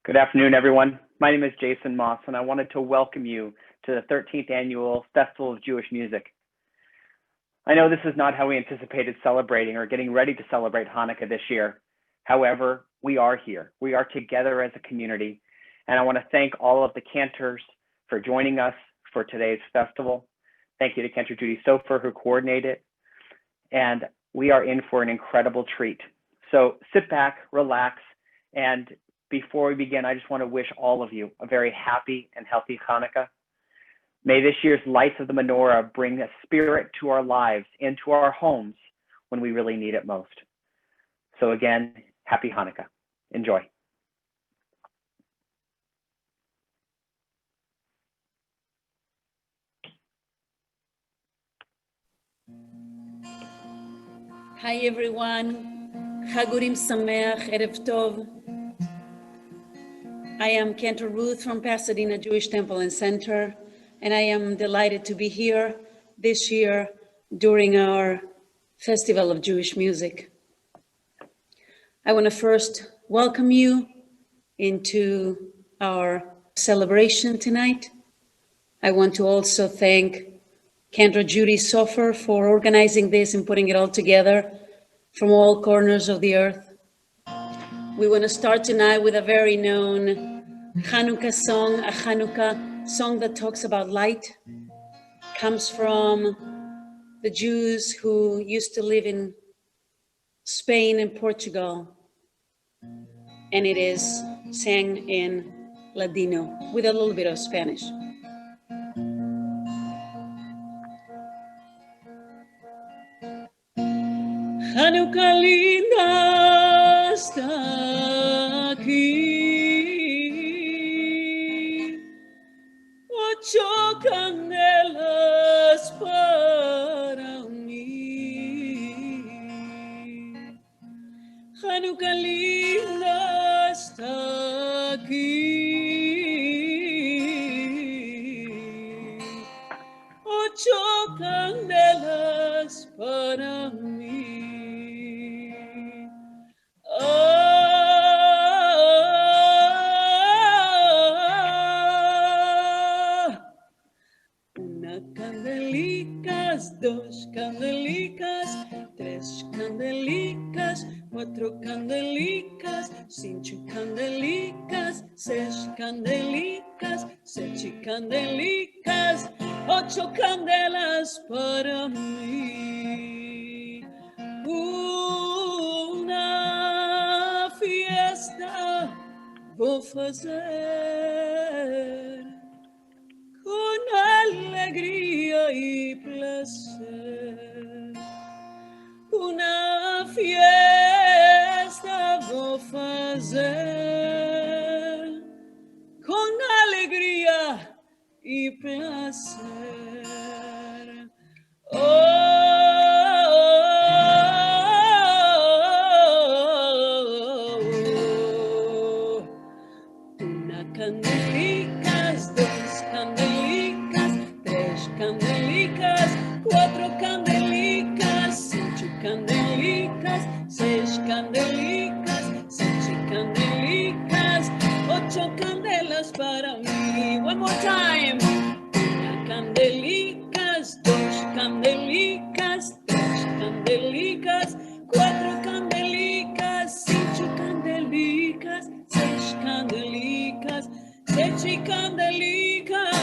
Good afternoon, everyone. My name is Jason Moss, and I wanted to welcome you to the 13th Annual Festival of Jewish Music. I know this is not how we anticipated celebrating or getting ready to celebrate Hanukkah this year. However, we are here. We are together as a community, and I want to thank all of the cantors for joining us for today's festival. Thank you to Cantor Judy Sofer, who coordinated, and we are in for an incredible treat. So sit back, relax, and before we begin, I just want to wish all of you a very happy and healthy Hanukkah. May this year's lights of the menorah bring a spirit to our lives, into our homes, when we really need it most. So again, happy Hanukkah. Enjoy. Hi everyone, Chagurim Sameach, Erev Tov. I am Cantor Ruth from Pasadena Jewish Temple and Center, and I am delighted to be here this year during our Festival of Jewish Music. I want to first welcome you into our celebration tonight. I want to also thank Cantor Judy Sofer for organizing this and putting it all together from all corners of the earth. We want to start tonight with a very known Hanukkah song, a Hanukkah song that talks about light. Comes from the Jews who used to live in Spain and Portugal. And it is sang in Ladino with a little bit of Spanish. Hanukkah linda está aquí, ocho candelas para mí. Hanukkah linda está aquí, ocho candelas para mí. Dos candelicas, tres candelicas, cuatro candelicas, cinco candelicas, seis candelicas, siete candelicas, ocho candelas para mí. Una fiesta vou fazer con alegría y placer. Una fiesta vou fazer con alegría y placer. Una candelicas, dos candelicas, tres candelicas, cuatro candelicas, cinco candelicas, seis candelicas, siete candelicas, ocho candelas para mí. One more time. Una candelicas, dos candelicas, tres candelicas, cuatro candelicas, cinco candelicas, seis candelicas, siete candelicas,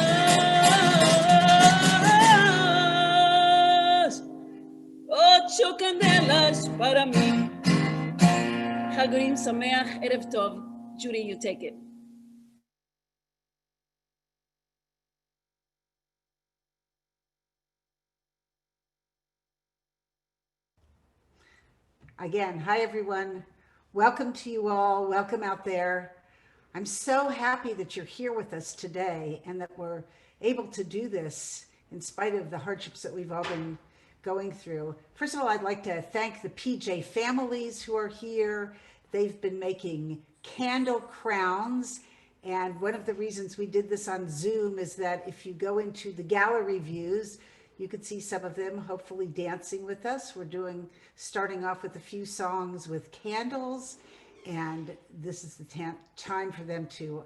ocho candelas para mí. Chagurim Sameach, Erev Tov. Judy, you take it. Again, hi everyone. Welcome to you all. Welcome out there. I'm so happy that you're here with us today and that we're able to do this in spite of the hardships that we've all been going through. First of all, I'd like to thank the PJ families who are here. They've been making candle crowns. And one of the reasons we did this on Zoom is that if you go into the gallery views, you could see some of them hopefully dancing with us. We're starting off with a few songs with candles, and this is the time for them to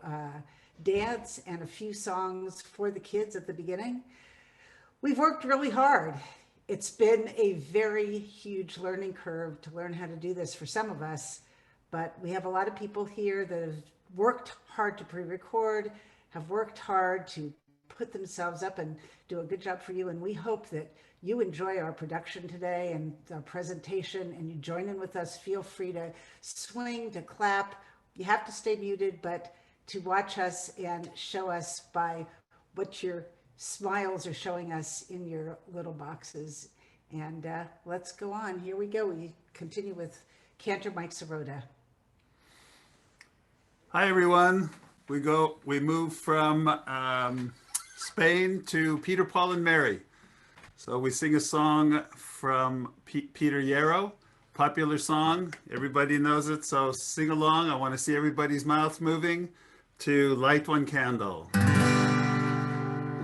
dance and a few songs for the kids at the beginning. We've worked really hard. It's been a very huge learning curve to learn how to do this for some of us, but we have a lot of people here that have worked hard to pre-record, have worked hard to put themselves up and do a good job for you. And we hope that you enjoy our production today and our presentation and you join in with us. Feel free to swing, to clap. You have to stay muted, but to watch us and show us by what your smiles are showing us in your little boxes. And let's go on. Here we go. We continue with Cantor Mike Sirota. Hi everyone. We move from Spain to Peter, Paul, and Mary. So we sing a song from Peter Yarrow, popular song. Everybody knows it, so sing along. I want to see everybody's mouth moving to Light One Candle.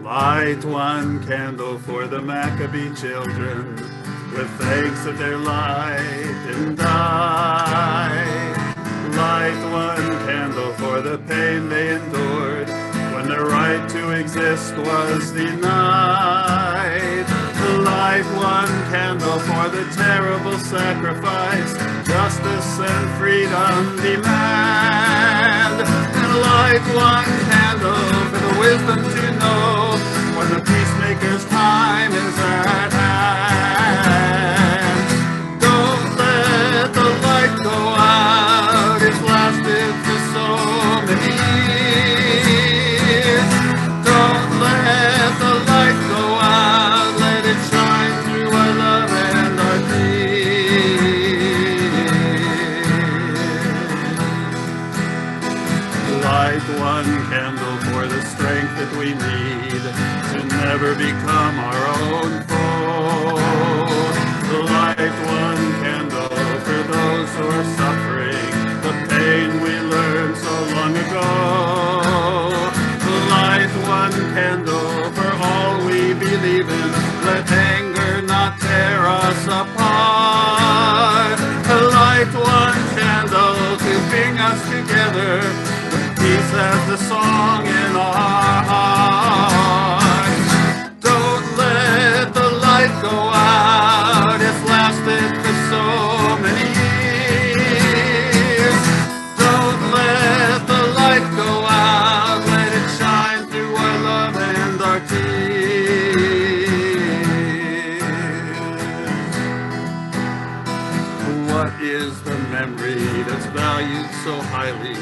Light one candle for the Maccabee children, with thanks of their light and die. Light one candle for the pain they endured when their right to exist was denied. Light one candle for the terrible sacrifice justice and freedom demand. And light one candle for the wisdom to know when the peacemaker's time is at hand. Don't let the light go out, it's lasted for so many years. Don't let the light go out, let it shine through our love and our tears. Light one candle for the strength that we need to never become our own foe. Light one candle for those who are suffering the pain we learned so long ago. Light one candle for all we believe in. Let anger not tear us apart. Light one candle to bring us together. Peace as the song in our hearts. Don't let the light go out. It's lasted for so many years. Don't let the light go out. Let it shine through our love and our tears. What is the memory that's valued so highly,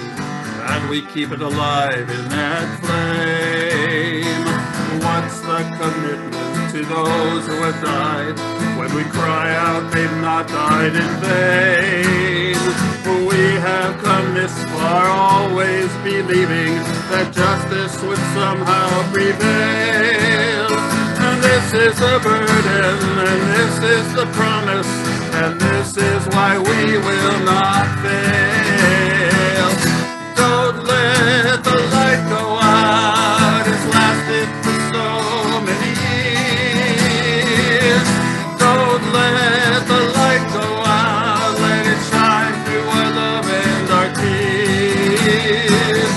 and we keep it alive in that flame? What's the commitment to those who have died when we cry out they've not died in vain? We have come this far always believing that justice would somehow prevail. And this is the burden, and this is the promise, and this is why we will not fail. Don't let the light go out, it's lasted for so many years. Don't let the light go out, let it shine through our love and our tears.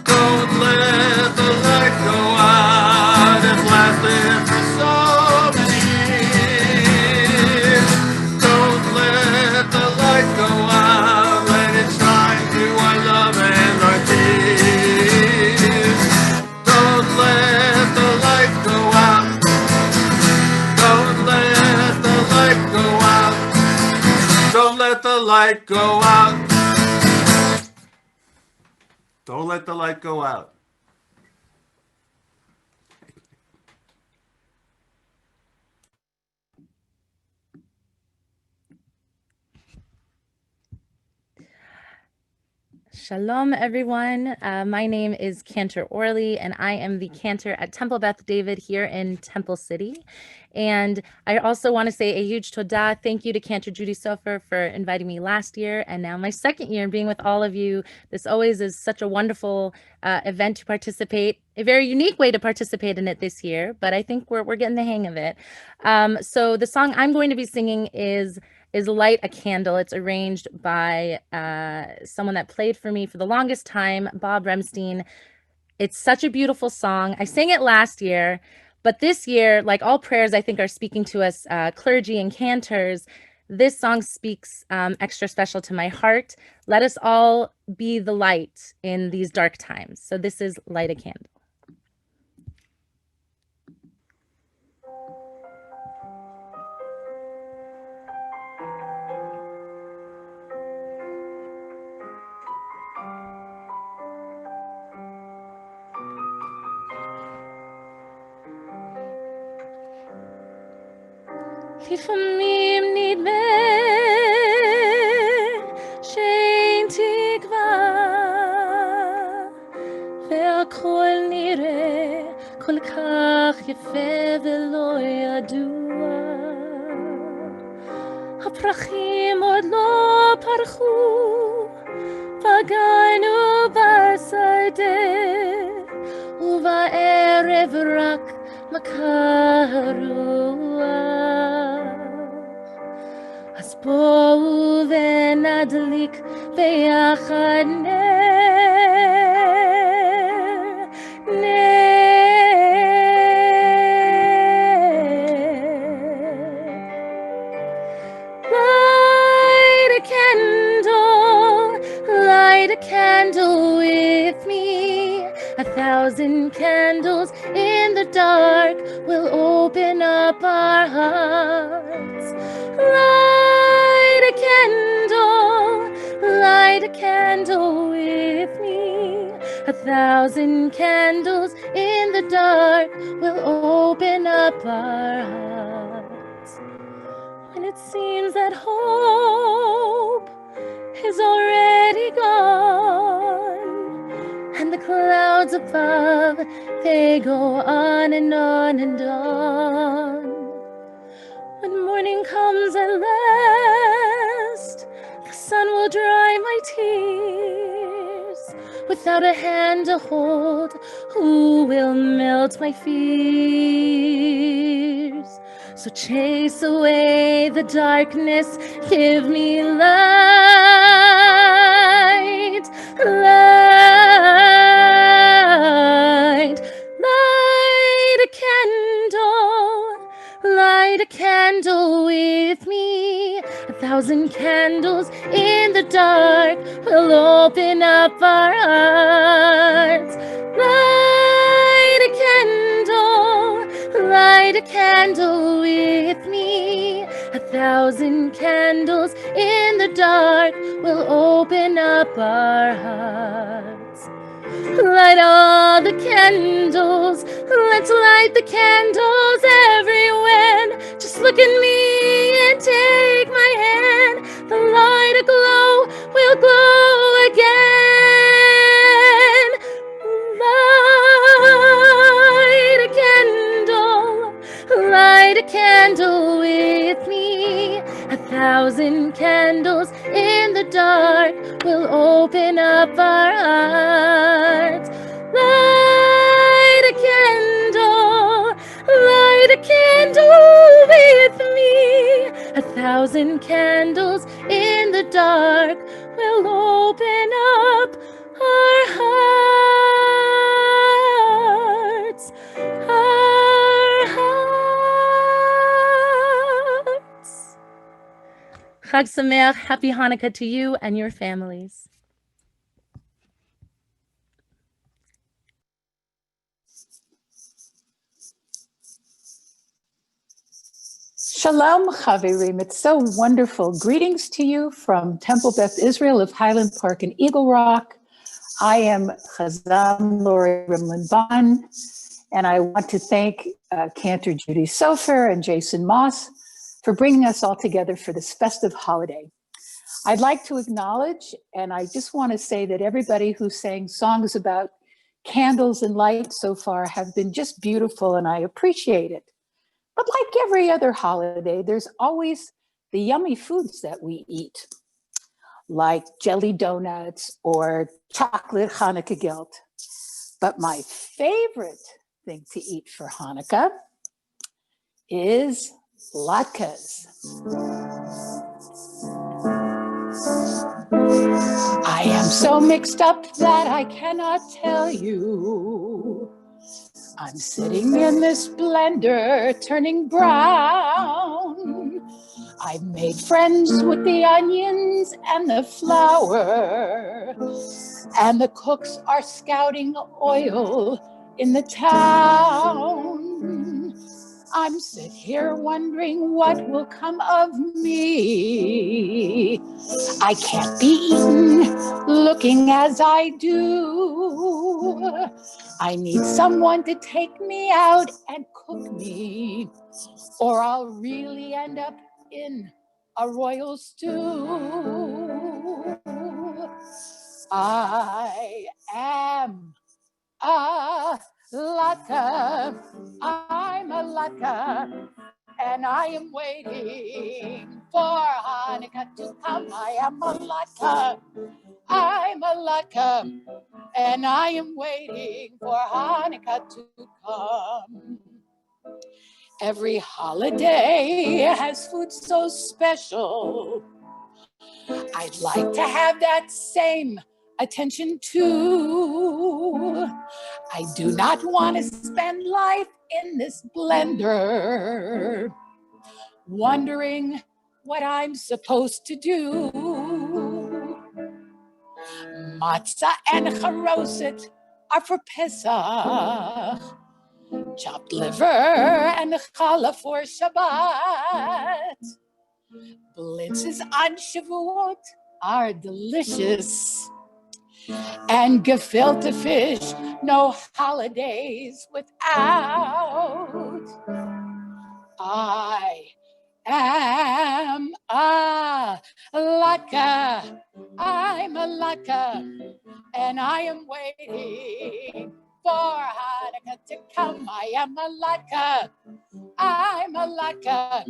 Don't let the light go out, it's lasted for so many years. Don't let the light go out, let it shine through our love and our tears. Don't let the light go out. Don't let the light go out. Don't let the light go out. Don't let the light go out. Shalom, everyone. My name is Cantor Orley, and I am the cantor at Temple Beth David here in Temple City. And I also want to say a huge todah, thank you to Cantor Judy Sofer for inviting me last year, and now my second year and being with all of you. This always is such a wonderful event to participate, a very unique way to participate in it this year, but I think we're getting the hang of it. So the song I'm going to be singing is is Light a Candle. It's arranged by someone that played for me for the longest time, Bob Remstein. It's such a beautiful song. I sang it last year, but this year, like all prayers, I think are speaking to us clergy and cantors. This song speaks extra special to my heart. Let us all be the light in these dark times. So this is Light a Candle. לפעמים נדמה שאין תקווה והכל נראה כל כך יפה ולא ידוע. הפרחים עוד לא פרחו, פגענו בשדה ובערב רק מכה הרוח. אז בואו ונדליק ביחד נר. Light a candle, light a candle with me. 1,000 candles in the dark will open up our hearts. Light a candle with me. 1,000 candles in the dark will open up our hearts. When it seems that hope is already gone, and the clouds above, they go on and on and on. When morning comes at last, the sun will dry my tears. Without a hand to hold, who will melt my fears? So chase away the darkness, give me light, light, light a candle, light a candle with me. 1,000 candles in the dark will open up our hearts. Light a candle, light a candle with me. 1,000 candles in the dark will open up our hearts. Light all the candles, let's light the candles everywhere. Just look at me and take my hand. The light aglow will glow again. Light a candle, light a candle with me. 1,000 candles in the dark will open up our hearts. Light a candle with me. 1,000 candles in the dark will open up our hearts. Our hearts. Chag Sameach, happy Hanukkah to you and your families. Shalom, Chaverim. It's so wonderful. Greetings to you from Temple Beth Israel of Highland Park in Eagle Rock. I am Chazam Lori Rimlin-Bon, and I want to thank Cantor Judy Sofer and Jason Moss for bringing us all together for this festive holiday. I'd like to acknowledge, and I just want to say that everybody who sang songs about candles and light so far have been just beautiful, and I appreciate it. But like every other holiday, there's always the yummy foods that we eat, like jelly donuts or chocolate Hanukkah gelt. But my favorite thing to eat for Hanukkah is latkes. so mixed up that I cannot tell you. I'm sitting in this blender turning brown. I've made friends with the onions and the flour, and the cooks are scouting oil in the town. I'm sit here wondering what will come of me. I can't be eaten looking as I do. I need someone to take me out and cook me, or I'll really end up in a royal stew. I am a Latke. I'm a Latke, and I am waiting for Hanukkah to come. I am a Latke. I'm a Latke, and I am waiting for Hanukkah to come. Every holiday has food so special. I'd like to have that same attention too. I do not want to spend life in this blender, wondering what I'm supposed to do. Matzah and charoset are for Pesach. Chopped liver and challah for Shabbat. Blitzes on Shavuot are delicious. And gefilte fish, no holidays without. I am a Latke. I'm a Latke, and I am waiting for Hanukkah to come. I am a Latke. I'm a Latke,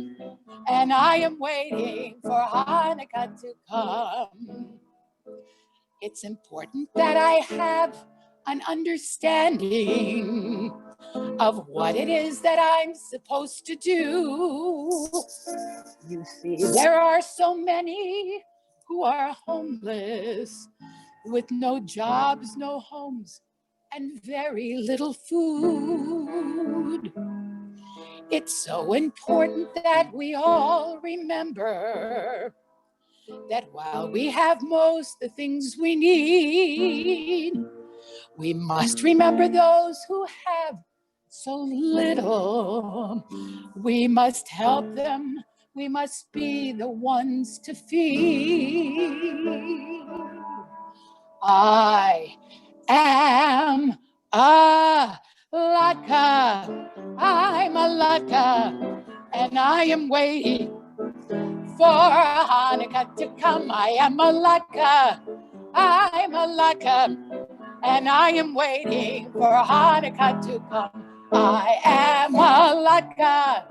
and I am waiting for Hanukkah to come. It's important that I have an understanding of what it is that I'm supposed to do. You see, there are so many who are homeless with no jobs, no homes, and very little food. It's so important that we all remember that while we have most the things we need, we must remember those who have so little. We must help them. We must be the ones to feed. I am a Latke. I'm a Latke, and I am waiting for Hanukkah to come. I am a Latke. I'm a Latke, and I am waiting for Hanukkah to come. I am a Latke.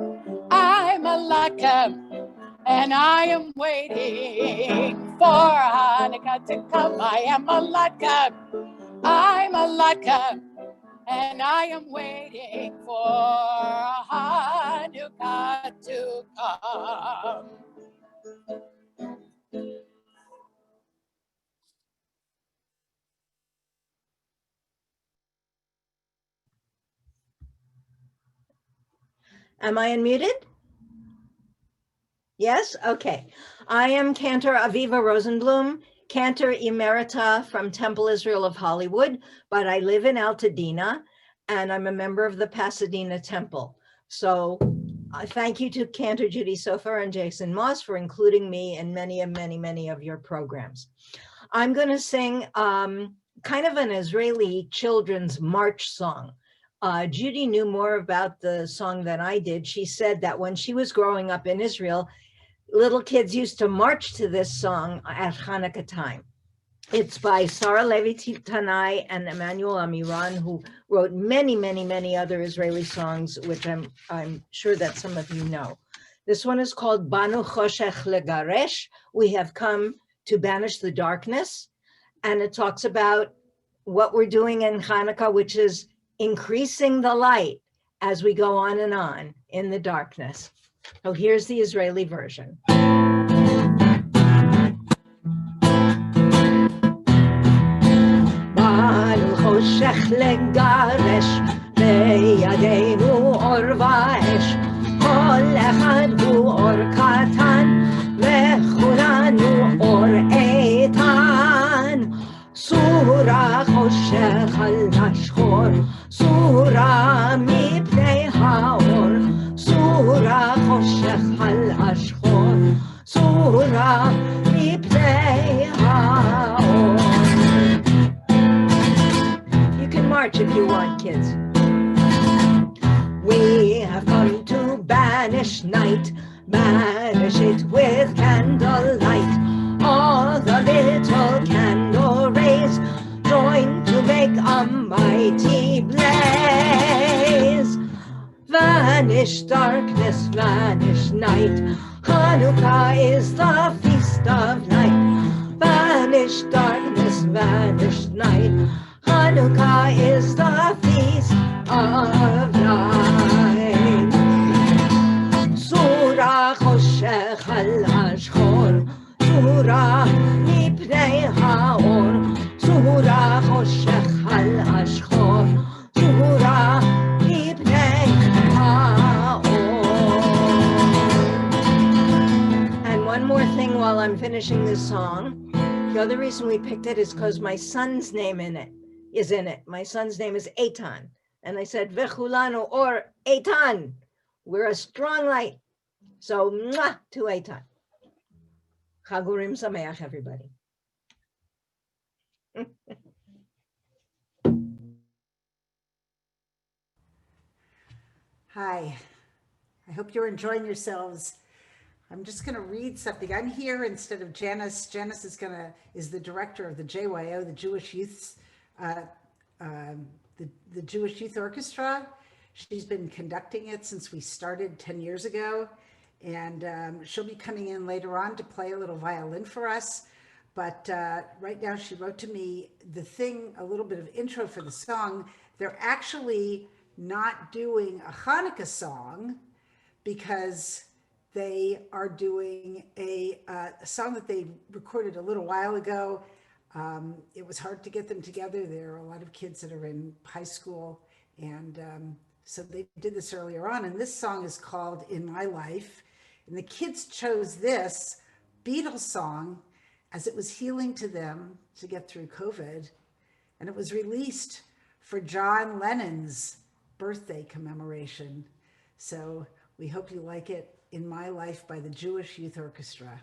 I'm a Latke, and I am waiting for Hanukkah to come. I am a Latke. I'm a Latke, and I am waiting for Hanukkah to come. Am I unmuted? Yes? Okay. I am Cantor Aviva Rosenblum, Cantor Emerita from Temple Israel of Hollywood, but I live in Altadena, and I'm a member of the Pasadena Temple. So thank you to Cantor Judy Sofer and Jason Moss for including me in many of your programs. I'm going to sing kind of an Israeli children's march song. Judy knew more about the song than I did. She said that when she was growing up in Israel, little kids used to march to this song at Hanukkah time. It's by Sarah Levi Tanai and Emmanuel Amiran, who wrote many other Israeli songs, which I'm sure that some of you know. This one is called Banu Choshech Legaresh. We have come to banish the darkness. And it talks about what we're doing in Hanukkah, which is increasing the light as we go on and on in the darkness. So here's the Israeli version. חושך לגרש, בידינו אור ואש, כל אחד הוא אור קטן, וכולנו אור איתן. סורה חושך על השחור, סורה מפני האור, סורה חושך על השחור, סורה מפני האור. You can march if you want, kids. We have come to banish night, banish it with candlelight. All the little candle rays join to make a mighty blaze. Vanish darkness, vanish night. Hanukkah is the feast of light. Vanish darkness, vanish night. Hanukkah is the feast of light. Surah choshech al ashchor, surah mipnei haor, surah choshech al ashchor, surah mipnei haor. And one more thing while I'm finishing this song. The other reason we picked it is because my son's name is in it. My son's name is Eitan. And I said, Vechulanu or Eitan. We're a strong light. So, mwah, to Eitan. Chagurim Sameach, everybody. Hi, I hope you're enjoying yourselves. I'm just going to read something. I'm here instead of Janice. Janice is the director of the JYO, the Jewish Youth, the Jewish Youth Orchestra. She's been conducting it since we started 10 years ago, and she'll be coming in later on to play a little violin for us. But right now she wrote to me a little bit of intro for the song. They're actually not doing a Hanukkah song because they are doing a song that they recorded a little while ago. It was hard to get them together. There are a lot of kids that are in high school, and so they did this earlier on. And this song is called In My Life. And the kids chose this Beatles song as it was healing to them to get through COVID. And it was released for John Lennon's birthday commemoration. So we hope you like it. In My Life by the Jewish Youth Orchestra.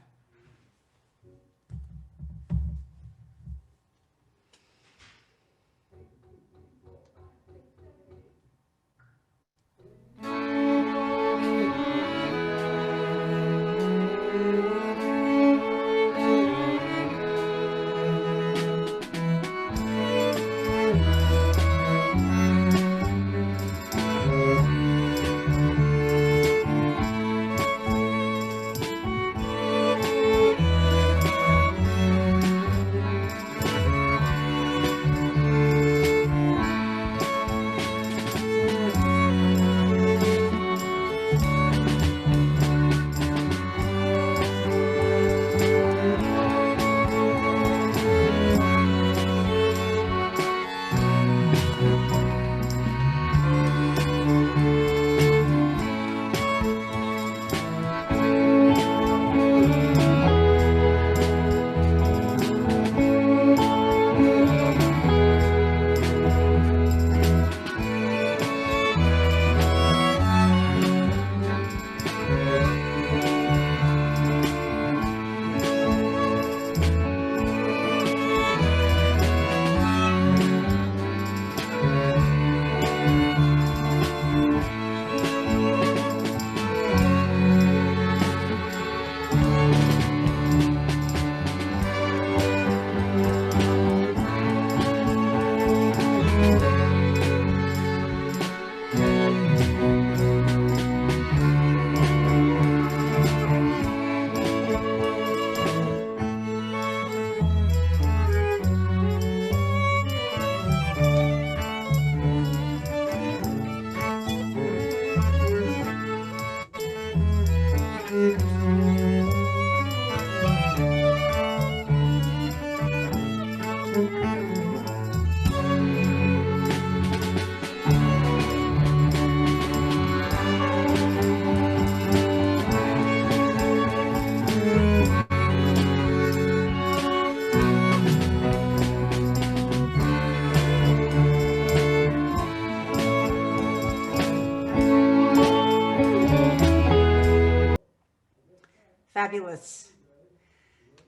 Fabulous.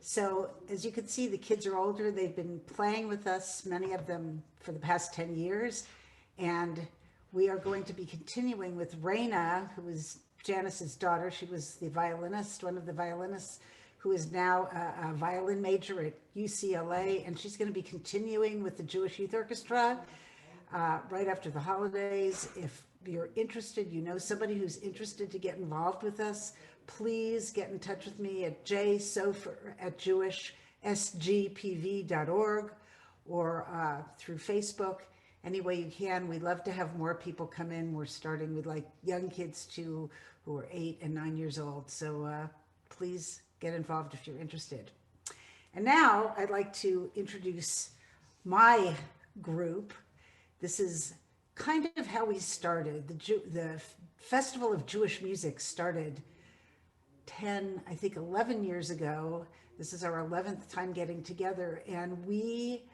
So as you can see, the kids are older. They've been playing with us, many of them for the past 10 years. And we are going to be continuing with Raina, who is Janice's daughter. She was the violinist, one of the violinists, who is now a violin major at UCLA. And she's going to be continuing with the Jewish Youth Orchestra right after the holidays. If you're interested, you know somebody who's interested to get involved with us, please get in touch with me at jsofer@jewishsgpv.org or through Facebook. Any way you can. We'd love to have more people come in. We're starting with like young kids too, who are 8 and 9 years old. So please get involved if you're interested. And now I'd like to introduce my group. This is kind of how we started. The Festival of Jewish Music started 11 years ago. This is our 11th time getting together. And we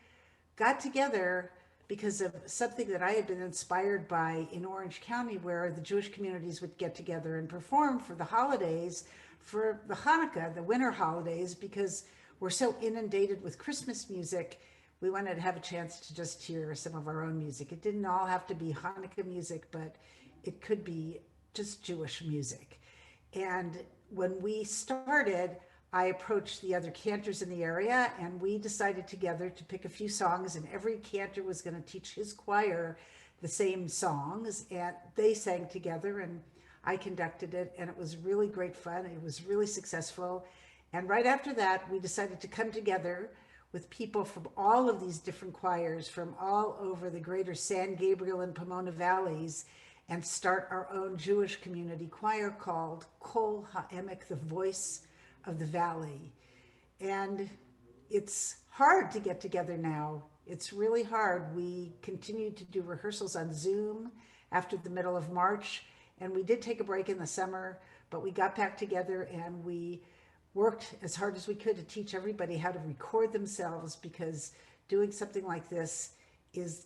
got together because of something that I had been inspired by in Orange County, where the Jewish communities would get together and perform for the holidays, for the Hanukkah, the winter holidays, because we're so inundated with Christmas music. We wanted to have a chance to just hear some of our own music. It didn't all have to be Hanukkah music, but it could be just Jewish music. And when we started, I approached the other cantors in the area, and we decided together to pick a few songs, and every cantor was going to teach his choir the same songs, and they sang together, and I conducted it, and it was really great fun. It was really successful. And right after that, we decided to come together with people from all of these different choirs from all over the greater San Gabriel and Pomona valleys and start our own Jewish community choir called Kol HaEmek, the Voice of the Valley. And it's hard to get together now. It's really hard. We continued to do rehearsals on Zoom after the middle of March, and we did take a break in the summer, but we got back together and we worked as hard as we could to teach everybody how to record themselves, because doing something like this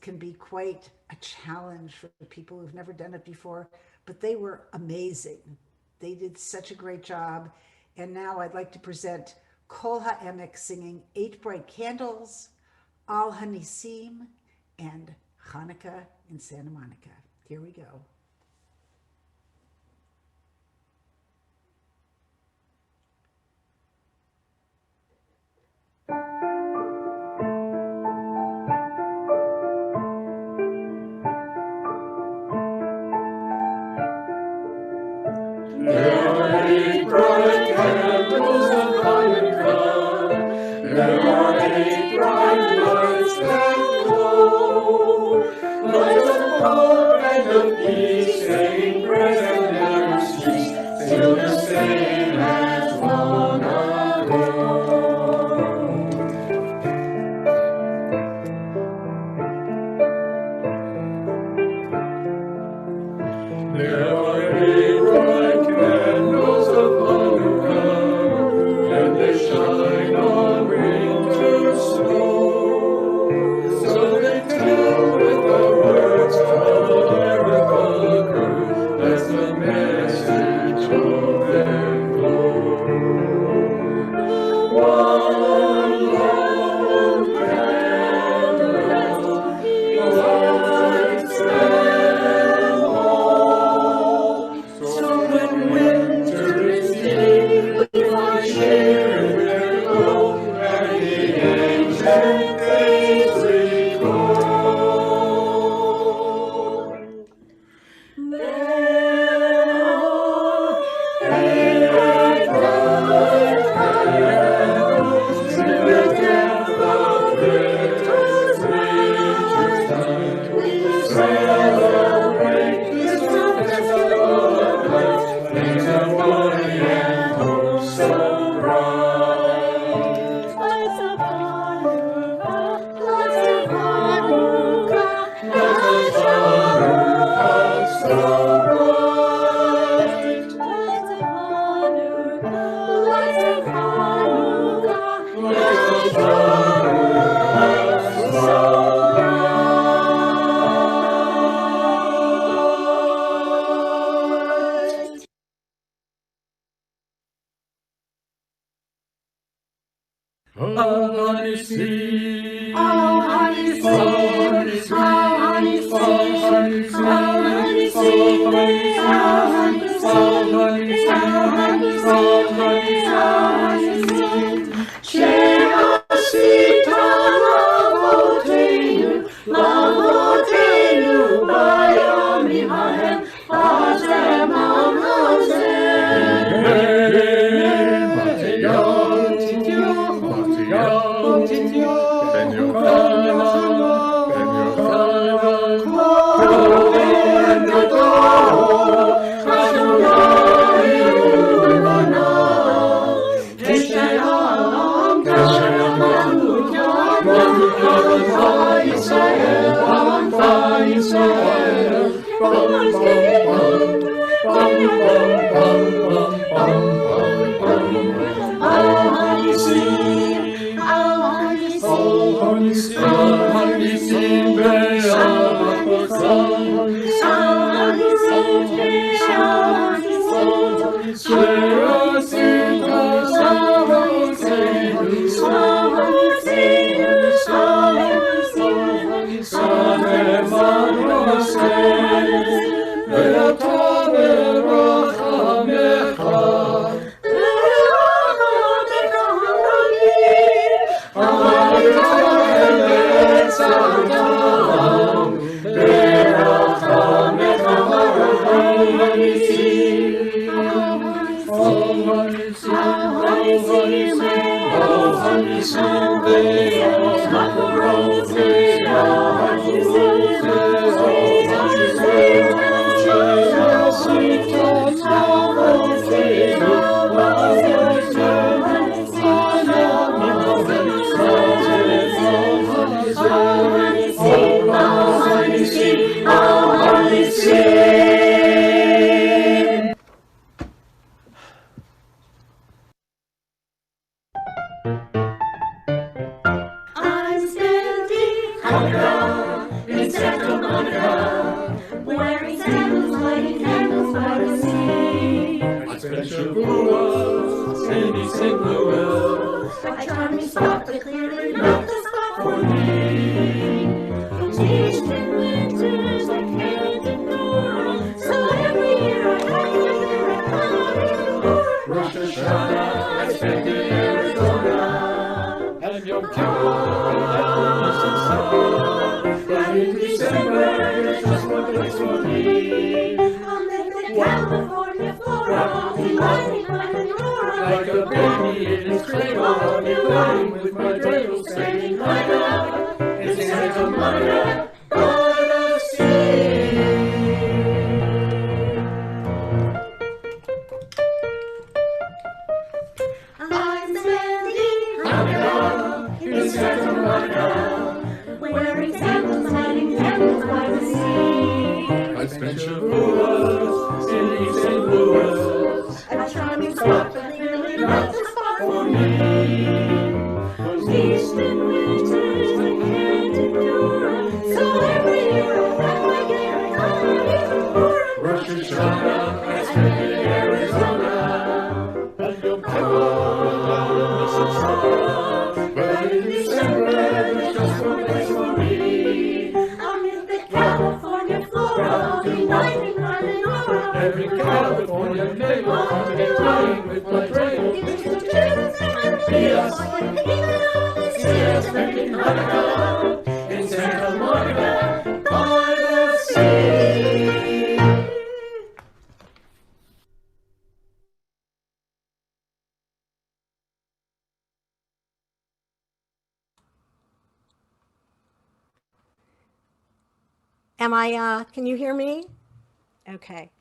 can be quite a challenge for people who've never done it before, but they were amazing. They did such a great job. And now I'd like to present Kol HaEmek singing 8 Bright Candles, Al Hanisim, and Hanukkah in Santa Monica. Here we go. There are 8 bright candles of Hanukkah. There are 8 bright lights that glow. Lights of hope and of peace, saying prayers that never cease, till the same as long ago. There are 8 bright candles of Hanukkah, and they shine on winter snow. So they tell with the words how a miracle occurred, as the message of their glow. One lone candle lights them all. So when winter is near, we find cheer in their glow, and the ancient days recall. There are 8 bright candles in the depth of winter's night. We celebrate this festival of light, flames of joy and hope so bright. Lights of Hanukkah, lights of Hanukkah, lights of Hanukkah so bright. Lights of Hanukkah, lights of Hanukkah, lights of Hanukkah so bright. sing. Oh, honey, sing. Oh, honey, sing. Oh, honey, sing. Oh, honey, sing. Oh, honey, sing. Oh, honey, sing. Oh, honey, sing. Oh, honey, sing. She'asita lavotenu, lavotenu, bayam imahem, Hashem I'm spending Hanukkah in Santa Monica, wearing sandals, lighting candles by the sea. I spent Shavuos in East St. Louis. A charming spot, but clearly not the spot for me. Tasting winters I can't ignore, so every year I have to wear a holiday. Rosh Hashanah I spent in Arizona, and Yom Kippur but in December there's just one place for me. I'll make the California flora all be lighting like a menorah. Like a baby in its cradle, I'll be lying with my dreidel saying Hanukkah in Santa Monica by the sea. I'm spending Hanukkah in Santa Monica, wearing sandals, lighting candles by the sea. I spent Shavuos in East St. Louis, A charming spot, but clearly not the spot for me. Eastern winters I can't endure, so every year I have my Gary holiday. Rosh Hashanah I spent in Arizona, and Yom Kippur but in December there's just one place for me. I'm in the California flora, I'll be lighting my menorah. Every California neighbor I'll be playing with my dreidel. Yes, spending Hanukkah in Santa Monica by the sea. Can you hear me? Okay.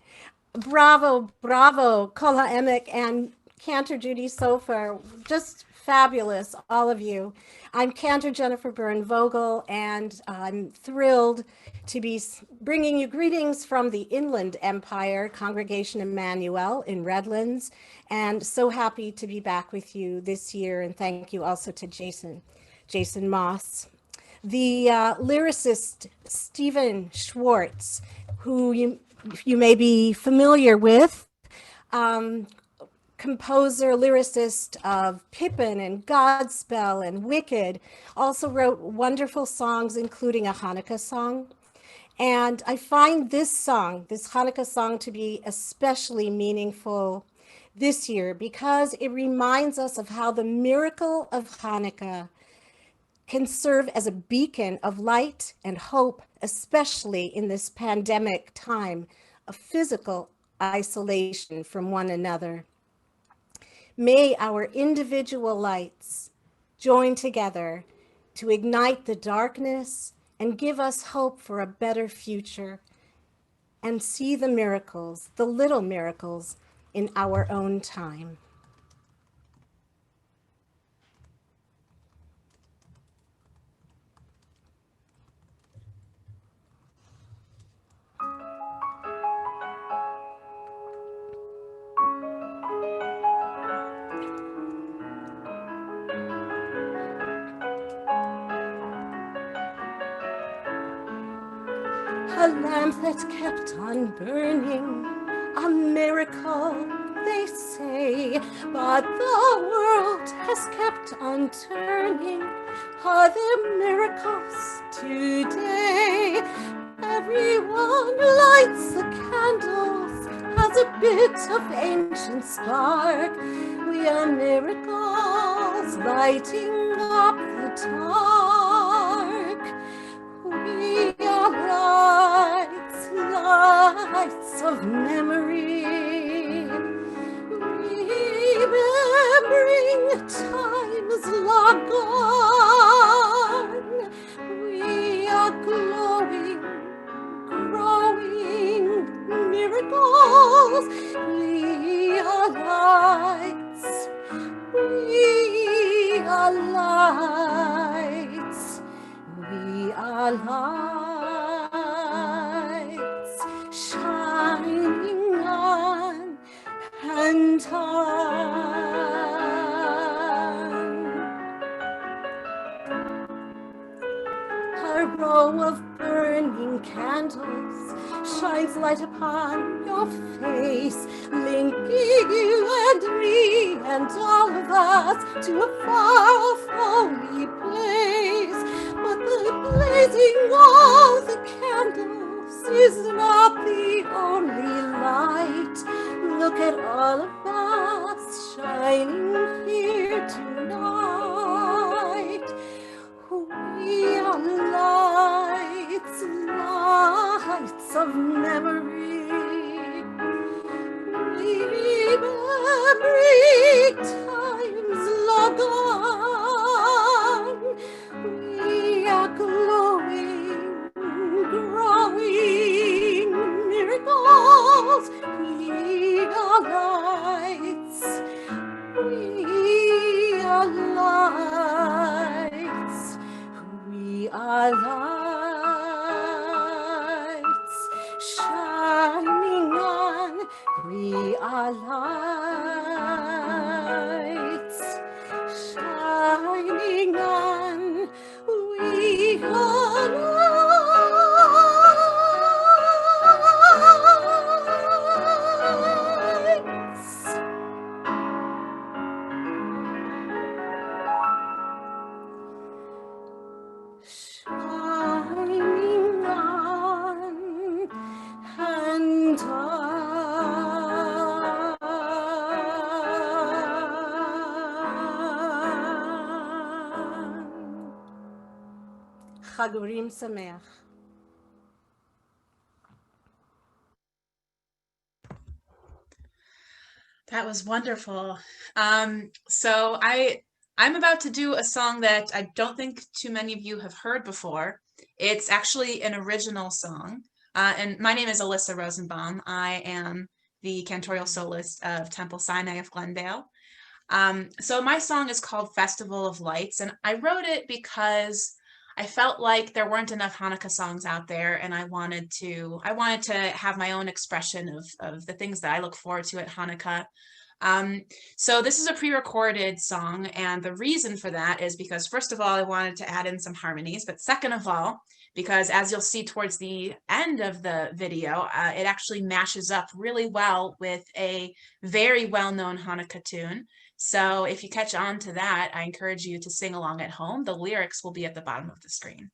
Bravo, bravo, Kol HaEmek and Cantor Judy Sofer, just fabulous, all of you. I'm Cantor Jennifer Byrne-Vogel, and I'm thrilled to be bringing you greetings from the Inland Empire, Congregation Emmanuel in Redlands, and so happy to be back with you this year, and thank you also to Jason Moss. The lyricist Stephen Schwartz, who you may be familiar with, composer, lyricist of Pippin and Godspell and Wicked, also wrote wonderful songs, including a Hanukkah song. And I find this song, this Hanukkah song, to be especially meaningful this year because it reminds us of how the miracle of Hanukkah can serve as a beacon of light and hope, especially in this pandemic time of physical isolation from one another. May our individual lights join together to ignite the darkness and give us hope for a better future and see the miracles, the little miracles in our own time. A lamp that kept on burning, a miracle, they say, but the world has kept on turning. Are there miracles today? Everyone lights the candles, has a bit of ancient spark. We are miracles lighting up the dark. We are lights, lights of memory, remembering times long gone. We are glowing, growing miracles. We are lights, we are lights. We are lights shining on and on. A row of burning candles shines light upon your face, linking you and me and all of us to a far-off holy place. But the blazing of the candles is not the only light. Look at all of us shining here tonight. We are lights, lights of memory, remembering times long gone. We are glowing, growing miracles. We are lights, we are lights. We are lights shining on. We are lights shining on. We are lights. Shining on and on. Chag Urim Sameach. That was wonderful. So I'm about to do a song that I don't think too many of you have heard before. It's actually an original song. And my name is Alyssa Rosenbaum. I am the cantorial soloist of Temple Sinai of Glendale. So my song is called Festival of Lights, and I wrote it because I felt like there weren't enough Hanukkah songs out there, and I wanted to have my own expression of the things that I look forward to at Hanukkah. So this is a pre-recorded song, and the reason for that is because, first of all, I wanted to add in some harmonies, but second of all, because as you'll see towards the end of the video, it actually mashes up really well with a very well-known Hanukkah tune. So if you catch on to that, I encourage you to sing along at home. The lyrics will be at the bottom of the screen.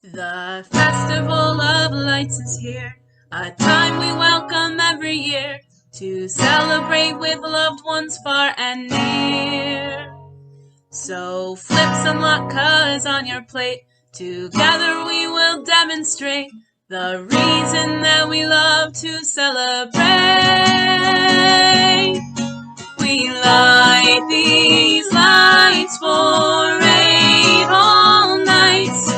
The Festival of Lights is here, a time we welcome every year to celebrate with loved ones far and near. So flip some latkes on your plate, together we will demonstrate the reason that we love to celebrate. We light these lights for 8 whole nights,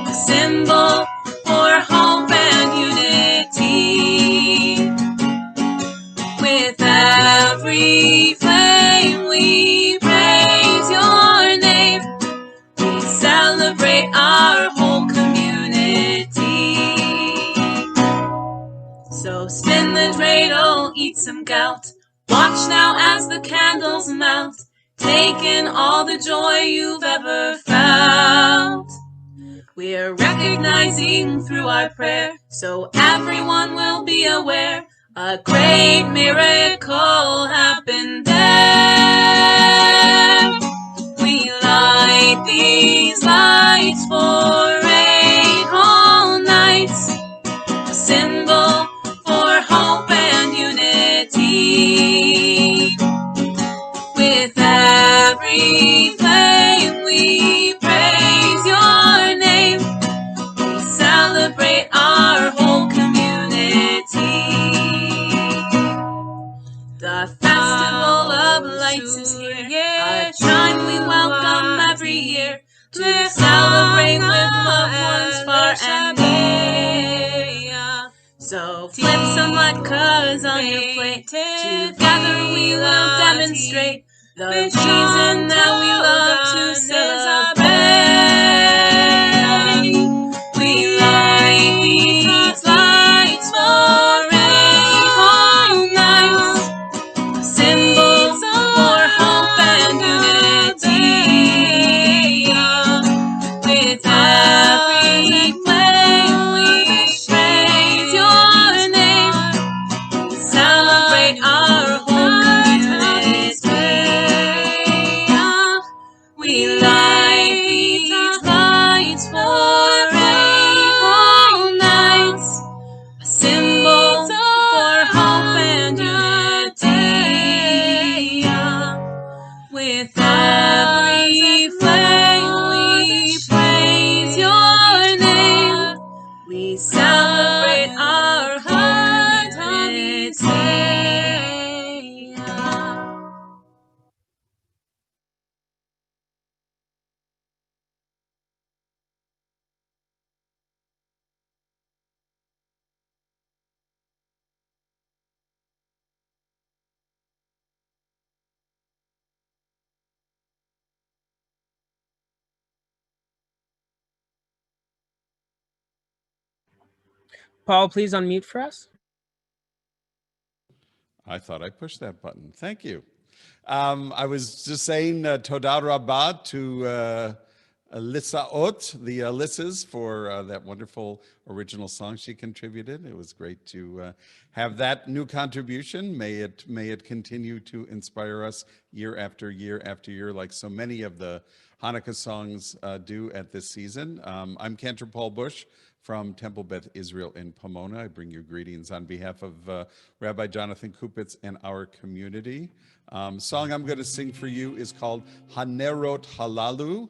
a symbol for hope and unity. With every flame we praise your name, we celebrate our whole community. So spin the dreidel, eat some gelt, watch now as the candles melt, take in all the joy you've ever felt. We're recognizing through our prayer, so everyone will be aware, a great miracle happened there. We light these lights for 8 whole nights, a symbol for hope and unity. With every flame we praise your name, we celebrate our whole community. The Festival of Lights is here, a time we welcome every year to celebrate with loved ones far and near. So flip some latkes on your plate, together we will demonstrate the reason that we love to celebrate. We light these lights for 8 whole nights, a symbol for hope and unity. With every flame we praise your name, we celebrate our whole community. We light these lights for 8 whole nights, a symbol for hope and unity. With every flame we praise your name, we celebrate our whole community. Paul, please unmute for us. I thought I pushed that button. Thank you. I was just saying Toda Rabbah to Lissaot, the Alyssa's, for that wonderful original song she contributed. It was great to have that new contribution. May it continue to inspire us year after year after year, like so many of the Hanukkah songs do at this season. I'm Cantor Paul Bush from Temple Beth Israel in Pomona. I bring you greetings on behalf of Rabbi Jonathan Kupitz and our community. Song I'm going to sing for you is called Hanerot Halalu,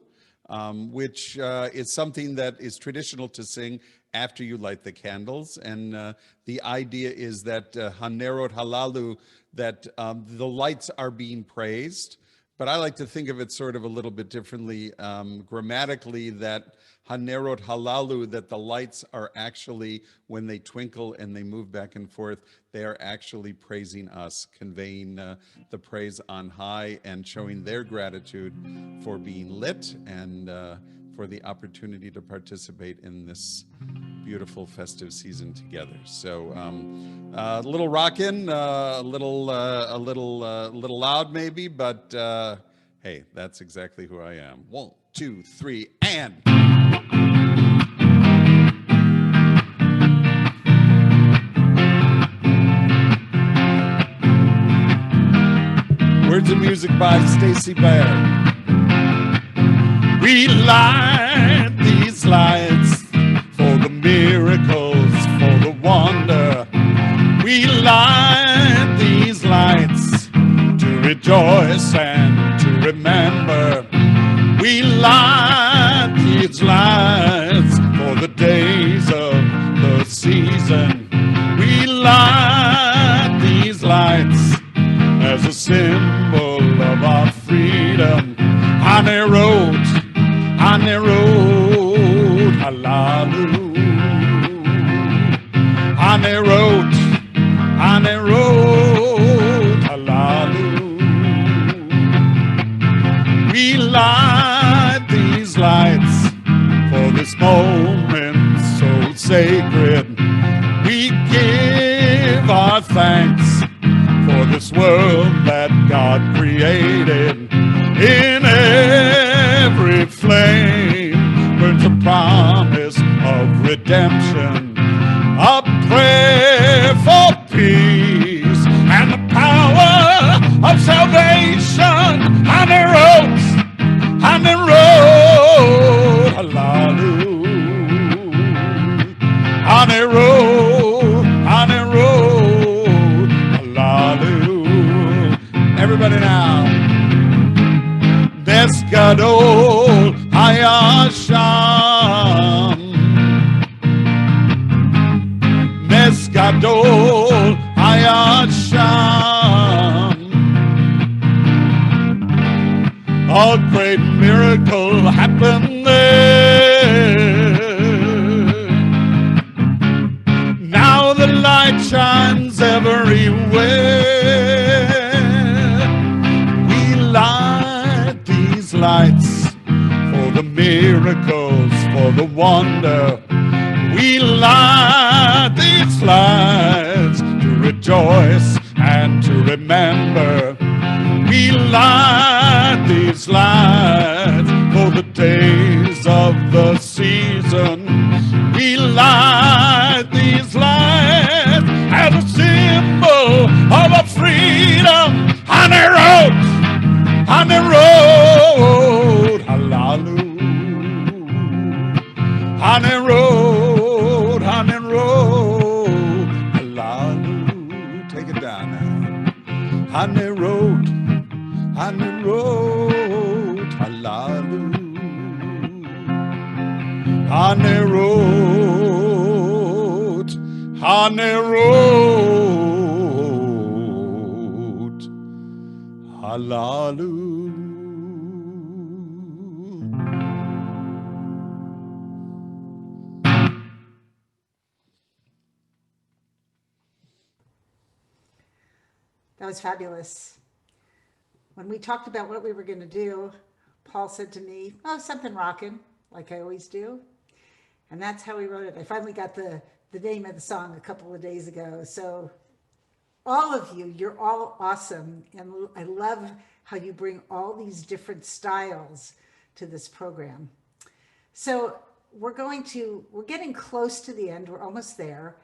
which is something that is traditional to sing after you light the candles. And the idea is that Hanerot Halalu, that the lights are being praised, but I like to think of it sort of a little bit differently, grammatically, that Hanerot halalu, that the lights are actually, when they twinkle and they move back and forth, they are actually praising us, conveying the praise on high and showing their gratitude for being lit and for the opportunity to participate in this beautiful festive season together. So a little rockin', a little loud maybe, but hey, that's exactly who I am. 1, 2, 3, and. Words and music by Stacy Baird. We light these lights for the miracles, for the wonder. We light these lights to rejoice and to remember. We light these lights for the days of the season. We light these lights as a symbol of our freedom. Hanerot, Hanerot, halalu. Hanerot, Hanerot, halalu. We light these lights for this moment so sacred. We give our thanks for this world that God created. In every flame burns a promise of redemption, a prayer for peace and the power of salvation. Hanerot, Hanerot, halalu. Hanerot, Hanerot, halalu. Everybody now. Gadol Hayasham, Nes Gadol Hayasham. A great miracle happened there. Now the light shines everywhere. We light these lights for the miracles, for the wonder. We light these lights to rejoice and to remember. We light these lights for the days of the season. We light these lights as a symbol of a freedom. Hanerot, Hanerot, halalu. Hanerot, Hanerot, halalu. Take it down now. Hanerot, Hanerot, halalu. Hanerot, Hanerot, halalu. That was fabulous. When we talked about what we were going to do, Paul said to me, oh, something rockin', like I always do. And that's how we wrote it. I finally got the name of the song a couple of days ago. So all of you, you're all awesome. And I love how you bring all these different styles to this program. So we're getting close to the end. We're almost there.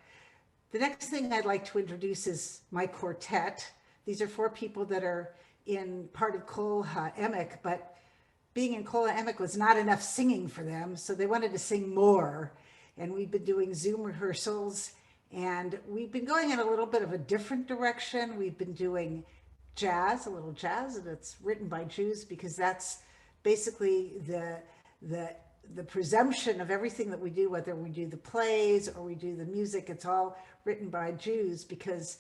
The next thing I'd like to introduce is my quartet. These are 4 people that are in part of Kol HaEmek, but being in Kol HaEmek was not enough singing for them, so they wanted to sing more. And we've been doing Zoom rehearsals, and we've been going in a little bit of a different direction. We've been doing jazz, a little jazz, and it's written by Jews because that's basically the presumption of everything that we do, whether we do the plays or we do the music, it's all written by Jews, because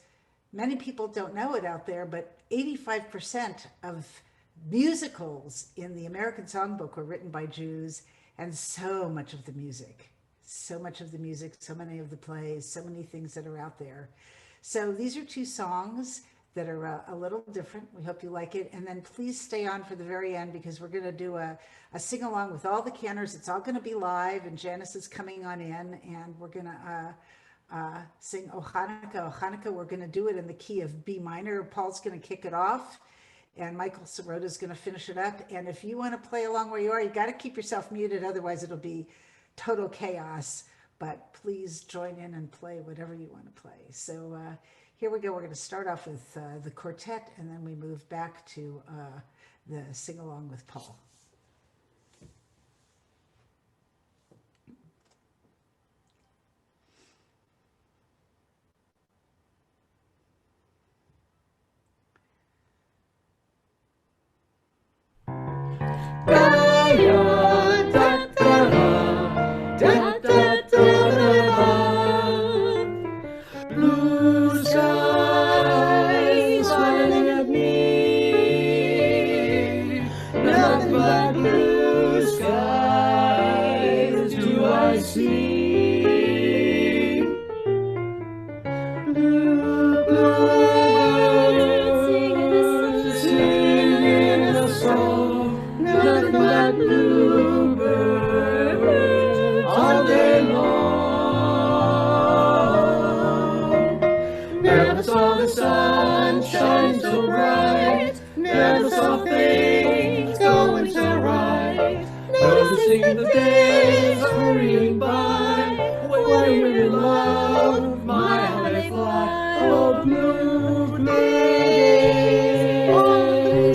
many people don't know it out there, but 85% of musicals in the American Songbook were written by Jews, and so much of the music, so many of the plays, so many things that are out there. So these are two songs that are a little different. We hope you like it. And then please stay on for the very end, because we're going to do a sing-along with all the cantors. It's all going to be live, and Janice is coming on in, and we're going to sing O Hanukkah, O Hanukkah. We're going to do it in the key of B minor. Paul's going to kick it off, and Michael Sirota is going to finish it up. And if you want to play along where you are, you got to keep yourself muted, otherwise it'll be total chaos. But please join in and play whatever you want to play. So here we go. We're going to start off with the quartet, and then we move back to the sing-along with Paul. Blue skies smiling at me, nothing but blue skies do I see. Bluebirds singing a song, nothing but bluebirds all day long. Never saw the sun shine so bright, never saw things going so right, noticing the days hurrying by, when you're in love, my how they fly. Oh, blue, blue days,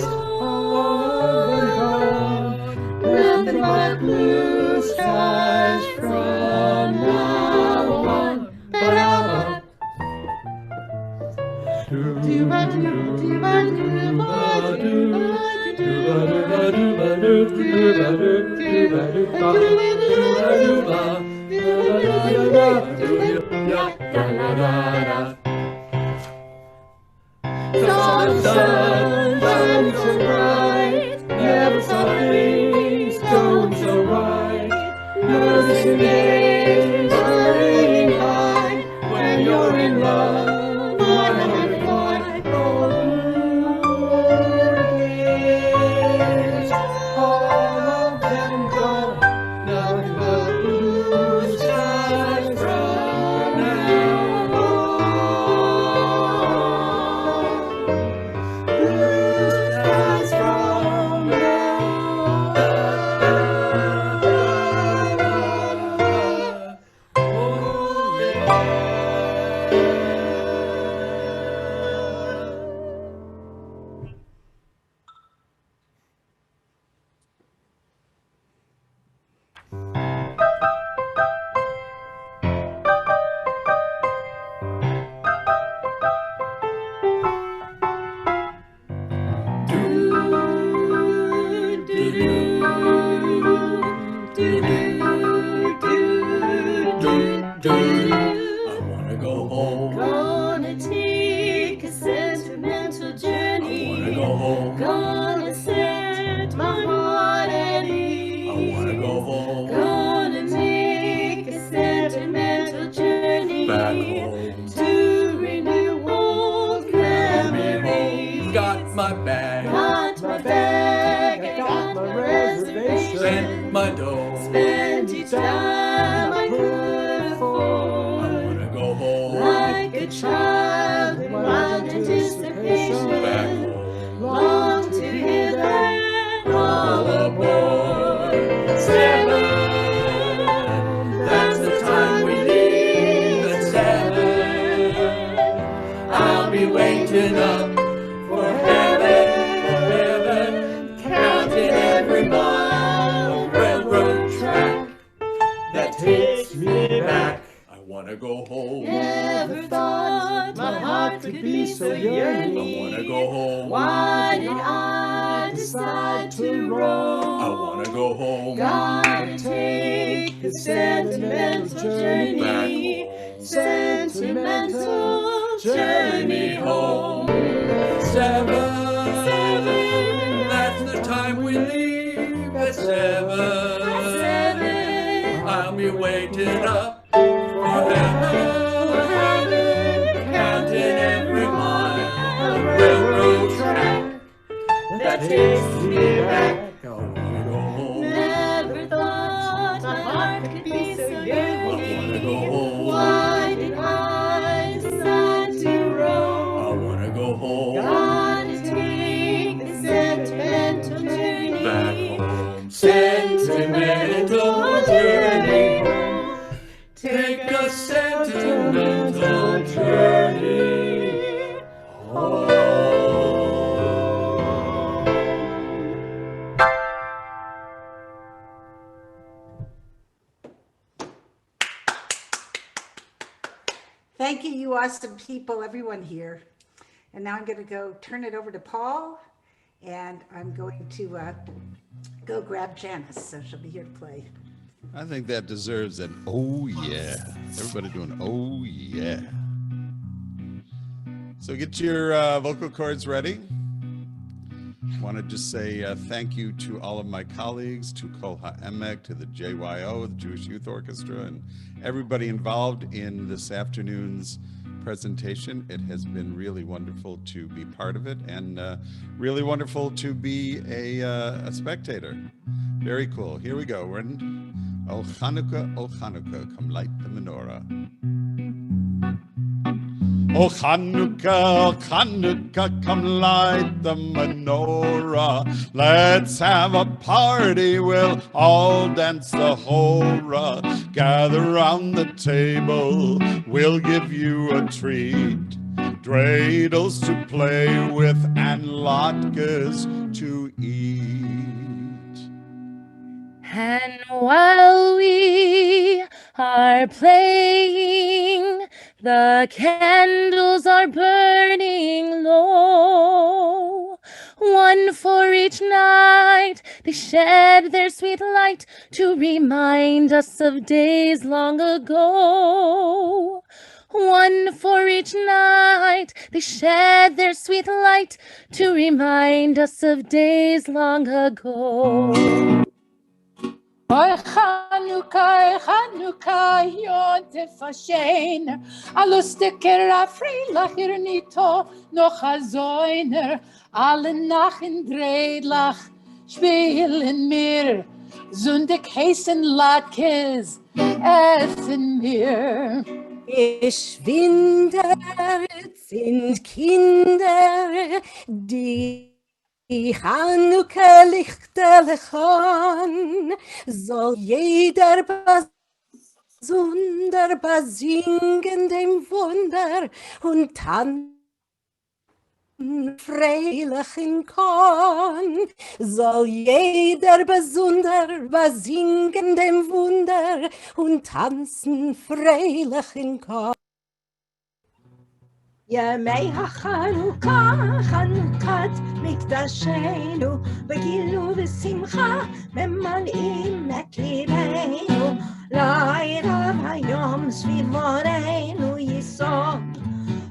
all of them gone, nothing but blue skies from now on. Ba-da-ba. Saw the sun shine so bright, never saw things going so right, noticing days hurrying by, when you're in love, my heart fly. Oh, blue days, all of them gone, nothing but blue skies from now on. Blue skies from now on. Oh, yeah. I wanna go home. Gonna take a sentimental journey. I wanna go home. Gonna set my heart at ease. I wanna go home. Gonna make a sentimental journey Back home. to renew old memories. Got my bag. Got my bag, I got my reservation. Spent my dough. Spent each time I could afford. I wanna go home. Like a child in wild anticipation, Back home. long to hear that all aboard. 7, that's the time we leave. At 7, I'll be waiting up for heaven, counting every mile of railroad track that takes me back. I wanna go home. Never thought my heart could be so yearning. I wanna go home. Why did I decide to roam? I wanna go home. Gotta take a sentimental journey. Back home. Sentimental journey home. 7, that's be waiting up for heaven, counting every mile, railroad track that takes me back. I wanna go home. Never thought my heart could be so dirty. I wanna go home. Why did I decide to roam? I wanna go home. Gotta take the sentimental journey Back home. Sentimental journey home. Take a sentimental journey home. Thank you, you awesome people, everyone here. And now I'm going to go turn it over to Paul, and I'm going to go grab Janice, so she'll be here to play. I think that deserves an oh yeah. Everybody doing oh yeah. So get your vocal cords ready. I want to just say thank you to all of my colleagues, to Kol HaEmek, to the JYO, the Jewish Youth Orchestra, and everybody involved in this afternoon's presentation. It has been really wonderful to be part of it, and really wonderful to be a spectator. Very cool. Here we go. We're in O Hanukkah, come light the menorah. O Hanukkah, come light the menorah. Let's have a party, we'll all dance the hora. Gather round the table, we'll give you a treat. Dreidels to play with and latkes to eat. And while we are playing, the candles are burning low. One for each night, they shed their sweet light to remind us of days long ago. One for each night, they shed their sweet light to remind us of days long ago. Oy Hanukkah, Yontif Hashener, Alustiker Freilach Nito, noch Hazoiner, alle Nachen Dreidlach, spielen mir, Sundig heißen Latkes, essen mir. Ich finde, sind Kinder, die Hanukkah lichterlich soll jeder besonder singen dem Wunder und tanzen freilich in Korn. Soll jeder besonder singen dem Wunder und tanzen freilich in Korn. ימי החנוכה, חנוכת מקדשנו, בגילו ושמחה ממלאים את ליבנו. לילה היום סביב מורנו ייסוב,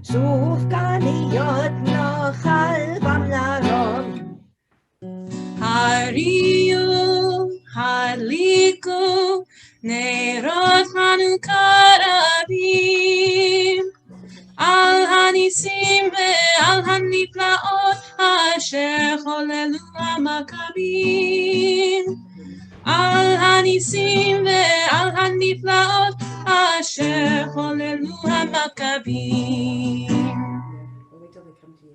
סופגניות נאכל במלרוב. הריעו, הדליקו, נרות חנוכה רבים. על הניסים ועל הנפלאות אשר חוללו המכבים. על הניסים ועל הנפלאות אשר חוללו המכבים. Wait till they come to you.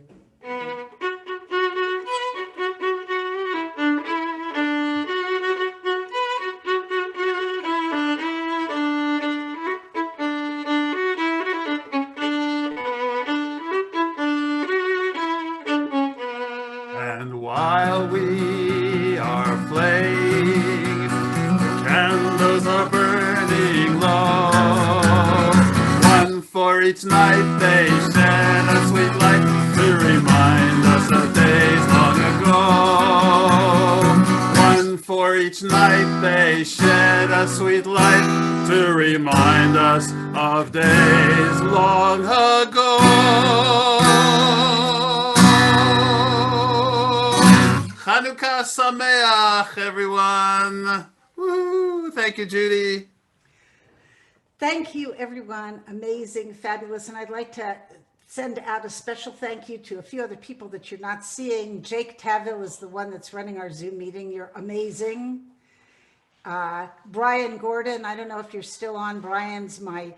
And while we are playing, the candles are burning low. One for each night they shed a sweet light to remind us of days long ago. One for each night they shed a sweet light to remind us of days long ago. Hanukkah Sameach, everyone. Woo! Thank you, Judy. Thank you, everyone. Amazing, fabulous. And I'd like to send out a special thank you to a few other people that you're not seeing. Jake Tavil is the one that's running our Zoom meeting. You're amazing. Brian Gordon, I don't know if you're still on. Brian's my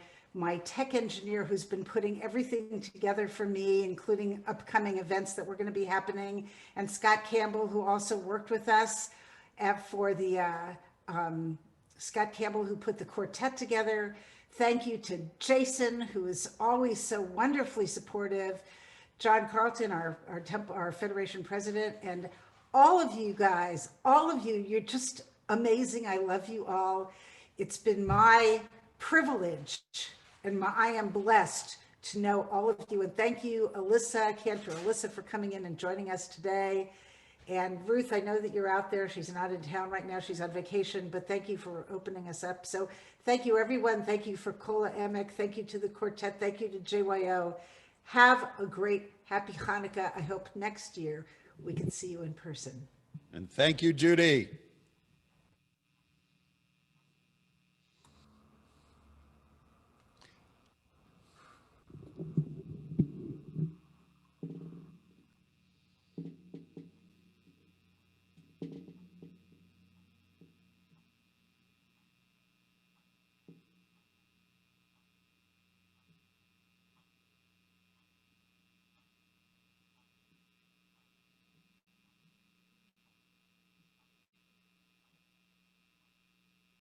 tech engineer who's been putting everything together for me, including upcoming events that were going to be happening. And Scott Campbell, who also worked with us for the Scott Campbell, who put the quartet together. Thank you to Jason, who is always so wonderfully supportive. John Carlton, our Federation president, and all of you guys, all of you, you're just amazing. I love you all. It's been my privilege, and I am blessed to know all of you. And thank you, Alyssa, Cantor Alyssa, for coming in and joining us today. And Ruth, I know that you're out there. She's not in town right now. She's on vacation, but thank you for opening us up. So thank you, everyone. Thank you for Kol HaEmek. Thank you to the quartet. Thank you to JYO. Have a great, happy Hanukkah. I hope next year we can see you in person. And thank you, Judy.